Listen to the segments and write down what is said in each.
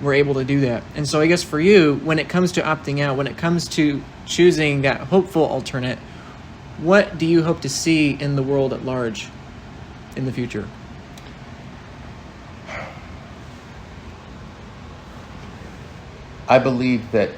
we're able to do that. And so I guess for you, when it comes to opting out, when it comes to choosing that hopeful alternate, what do you hope to see in the world at large in the future? I believe that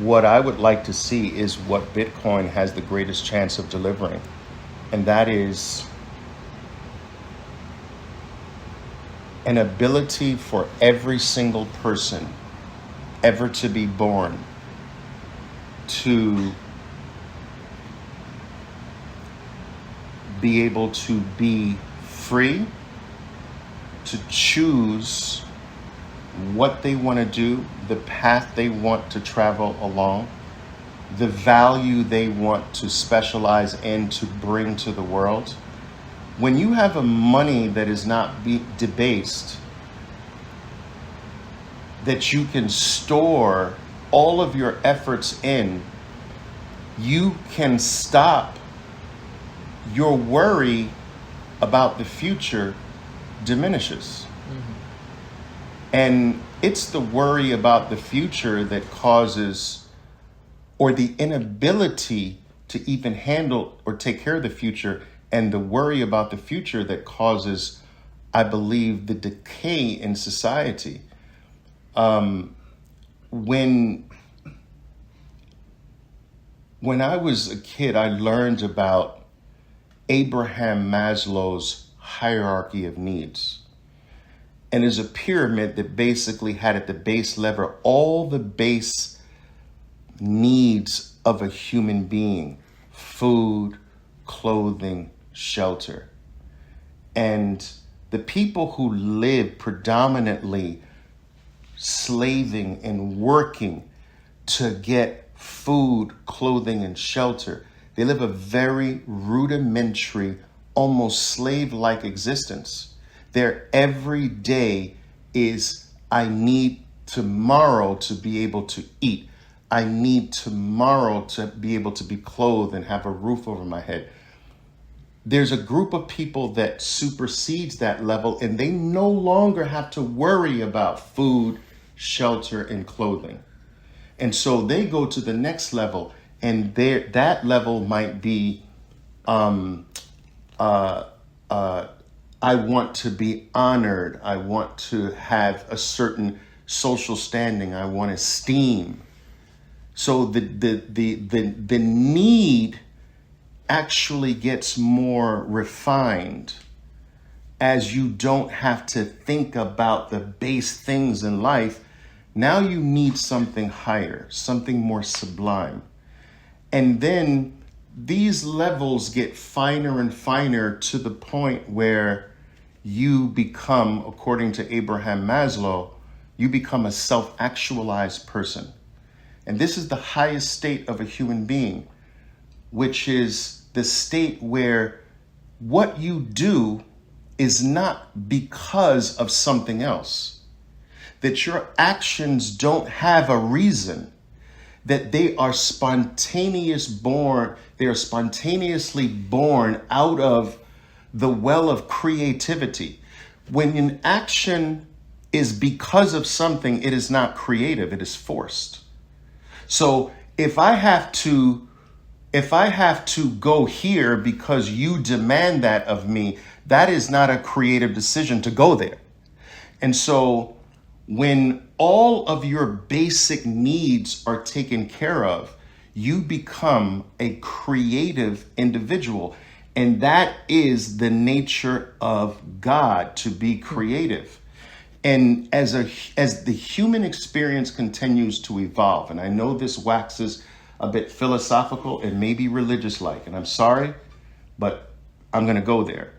what I would like to see is what Bitcoin has the greatest chance of delivering. And that is an ability for every single person ever to be born to be able to be free, to choose what they want to do, the path they want to travel along, the value they want to specialize in to bring to the world. When you have a money that is not debased, that you can store all of your efforts in, you can stop your worry about the future diminishes. And it's the worry about the future that causes, or the inability to even handle or take care of the future, and the worry about the future that causes, I believe, the decay in society. When I was a kid, I learned about Abraham Maslow's hierarchy of needs. And it's a pyramid that basically had at the base level all the base needs of a human being: food, clothing, shelter. And the people who live predominantly slaving and working to get food, clothing, and shelter, they live a very rudimentary, almost slave-like existence. Their every day is, I need tomorrow to be able to eat. I need tomorrow to be able to be clothed and have a roof over my head. There's a group of people that supersedes that level, and they no longer have to worry about food, shelter, and clothing. And so they go to the next level, and that level might be, I want to be honored. I want to have a certain social standing. I want esteem. So the need actually gets more refined as you don't have to think about the base things in life. Now you need something higher, something more sublime. And then these levels get finer and finer to the point where you become, according to Abraham Maslow, you become a self-actualized person. And this is the highest state of a human being, which is the state where what you do is not because of something else, that your actions don't have a reason, that they are spontaneously born out of the well of creativity. When an action is because of something, it is not creative, it is forced. So if I have to go here because you demand that of me, that is not a creative decision to go there. And so when all of your basic needs are taken care of, you become a creative individual. And that is the nature of God, to be creative. And as the human experience continues to evolve, and I know this waxes a bit philosophical and maybe religious-like, and I'm sorry, but I'm going to go there.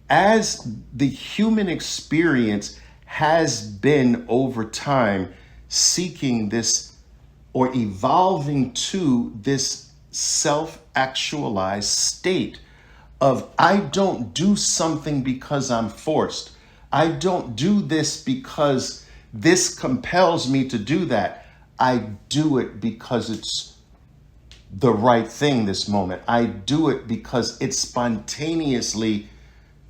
As the human experience has been over time seeking this, or evolving to this self-actualized state of, I don't do something because I'm forced. I don't do this because this compels me to do that. I do it because it's the right thing this moment. I do it because it's spontaneously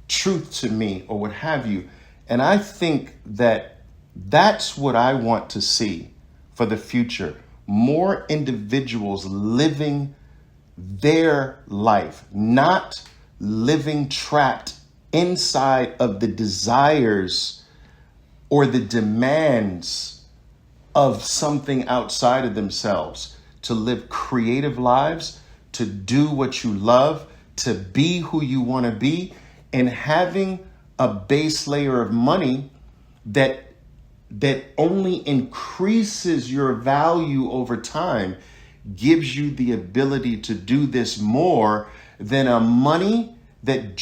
truth to me, or what have you. And I think that that's what I want to see for the future. More individuals living their life, not living trapped inside of the desires or the demands of something outside of themselves, to live creative lives, to do what you love, to be who you want to be, and having a base layer of money that only increases your value over time, gives you the ability to do this more than a money that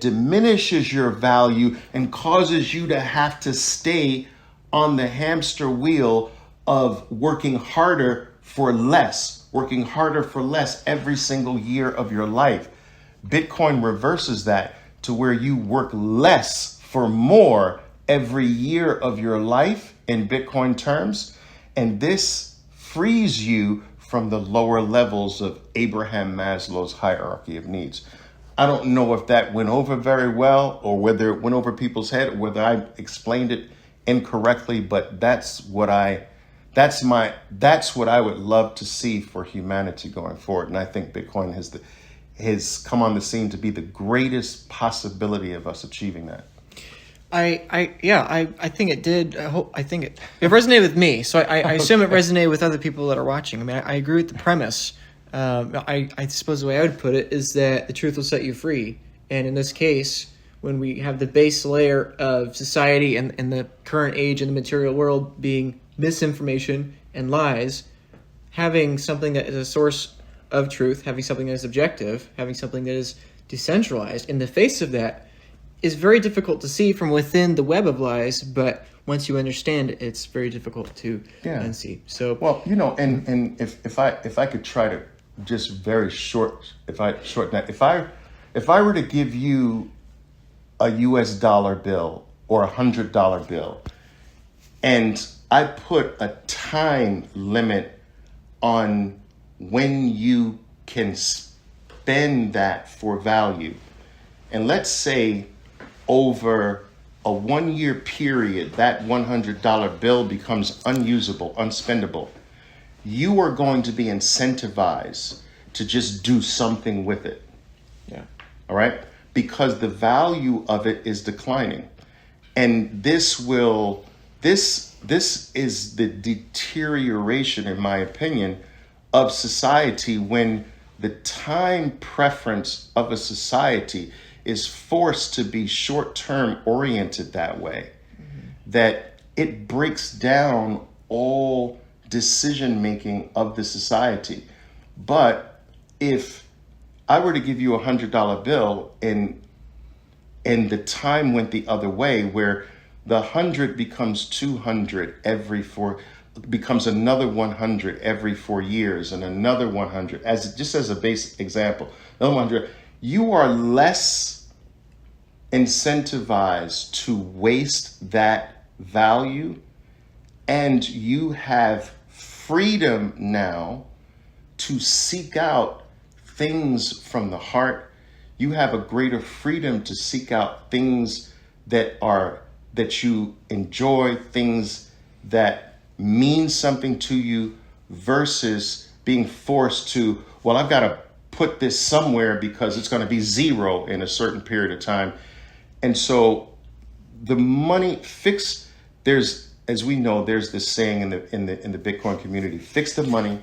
diminishes your value and causes you to have to stay on the hamster wheel of working harder for less every single year of your life. Bitcoin reverses that to where you work less for more every year of your life in Bitcoin terms. And this frees you from the lower levels of Abraham Maslow's hierarchy of needs. I don't know if that went over very well, or whether it went over people's head, or whether I explained it incorrectly, but that's what I would love to see for humanity going forward. And I think Bitcoin has come on the scene to be the greatest possibility of us achieving that. I think it did. I think it resonated with me. So I assume it resonated with other people that are watching. I mean, I agree with the premise. I suppose the way I would put it is that the truth will set you free. And in this case, when we have the base layer of society and the current age in the material world being misinformation and lies, having something that is a source of truth, having something that is objective, having something that is decentralized in the face of that is very difficult to see from within the web of lies, but once you understand it, it's very difficult to unsee. So, well, and if I could try to just very shorten that, if I were to give you a US dollar bill or $100 bill, and I put a time limit on when you can spend that for value, and let's say over a 1 year period, that $100 bill becomes unusable, unspendable, you are going to be incentivized to just do something with it. Yeah. All right? Because the value of it is declining. And this is the deterioration, in my opinion, of society, when the time preference of a society is forced to be short-term oriented that way, that it breaks down all decision-making of the society. But if I were to give you $100 bill and the time went the other way, where the 100 becomes 200 becomes another 100 every 4 years, and another 100, just as a basic example, another 100, you are less incentivized to waste that value, and you have freedom now to seek out things from the heart. You have a greater freedom to seek out things that you enjoy, things that mean something to you, versus being forced to, well, I've got to put this somewhere because it's going to be zero in a certain period of time. And so the money as we know, there's this saying in the Bitcoin community: fix the money,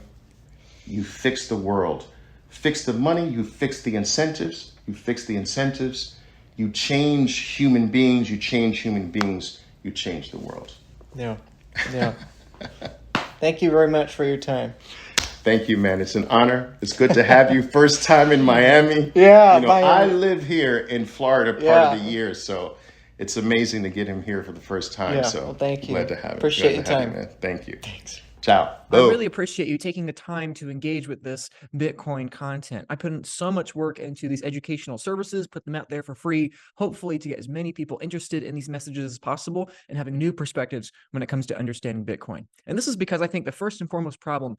you fix the world. Fix the money, you fix the incentives. You fix the incentives, you change human beings. You change human beings, you change the world. Yeah. Thank you very much for your time. Thank you, man. It's an honor. It's good to have you. First time in Miami. Yeah, Miami. I live here in Florida part of the year, so it's amazing to get him here for the first time. Yeah, so well, thank you. Glad to have him. Appreciate your time. Man. Thank you. Thanks. Ciao. I Boom. really appreciate you taking the time to engage with this Bitcoin content. I put in so much work into these educational services, put them out there for free, hopefully to get as many people interested in these messages as possible and having new perspectives when it comes to understanding Bitcoin. And this is because I think the first and foremost problem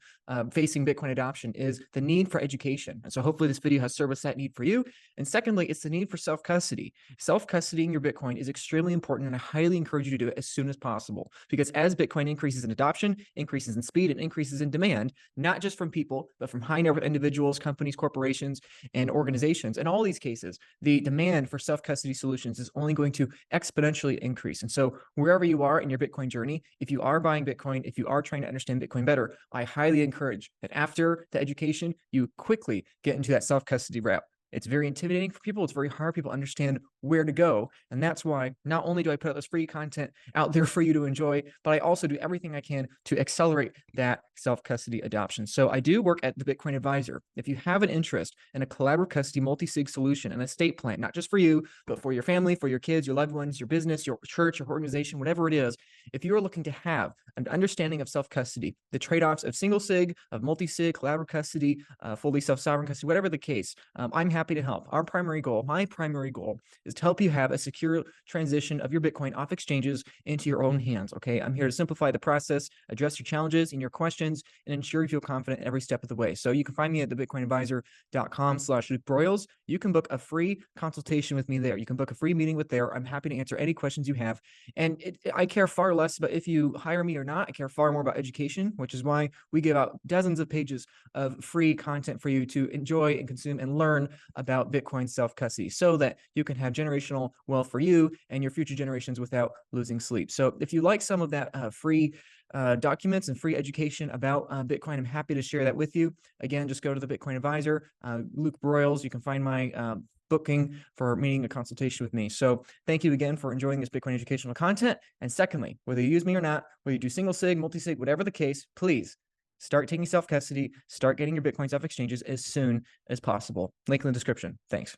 facing Bitcoin adoption is the need for education. And so hopefully this video has serviced that need for you. And secondly, it's the need for self-custody. Self-custodying your Bitcoin is extremely important, and I highly encourage you to do it as soon as possible, because as Bitcoin increases in adoption, increases in speed, and increases in demand, not just from people, but from high net worth individuals, companies, corporations, and organizations. In all these cases, the demand for self-custody solutions is only going to exponentially increase. And so wherever you are in your Bitcoin journey, if you are buying Bitcoin, if you are trying to understand Bitcoin better, I highly encourage that after the education, you quickly get into that self-custody route. It's very intimidating for people. It's very hard. People understand where to go. And that's why not only do I put out this free content out there for you to enjoy, but I also do everything I can to accelerate that self-custody adoption. So I do work at the Bitcoin Advisor. If you have an interest in a collaborative custody multi-sig solution, an estate plan, not just for you, but for your family, for your kids, your loved ones, your business, your church, your organization, whatever it is, if you are looking to have an understanding of self-custody, the trade-offs of single sig, of multi-sig, collaborative custody, fully self-sovereign custody, whatever the case, I'm happy to help. Our primary goal, my primary goal, is to help you have a secure transition of your Bitcoin off exchanges into your own hands. Okay, I'm here to simplify the process, address your challenges and your questions, and ensure you feel confident every step of the way. So you can find me at thebitcoinadvisor.com/Luke Broyles. You can book a free consultation with me there. You can book a free meeting with there. I'm happy to answer any questions you have. And I care far less about if you hire me or not. I care far more about education, which is why we give out dozens of pages of free content for you to enjoy and consume and learn about Bitcoin self-custody, so that you can have generational wealth for you and your future generations without losing sleep. So if you like some of that free documents and free education about Bitcoin, I'm happy to share that with you. Again, just go to the Bitcoin Advisor, Luke Broyles. You can find my booking for meeting a consultation with me. So thank you again for enjoying this Bitcoin educational content. And secondly, whether you use me or not, whether you do single sig, multi-sig, whatever the case, please start taking self-custody, start getting your Bitcoins off exchanges as soon as possible. Link in the description. Thanks.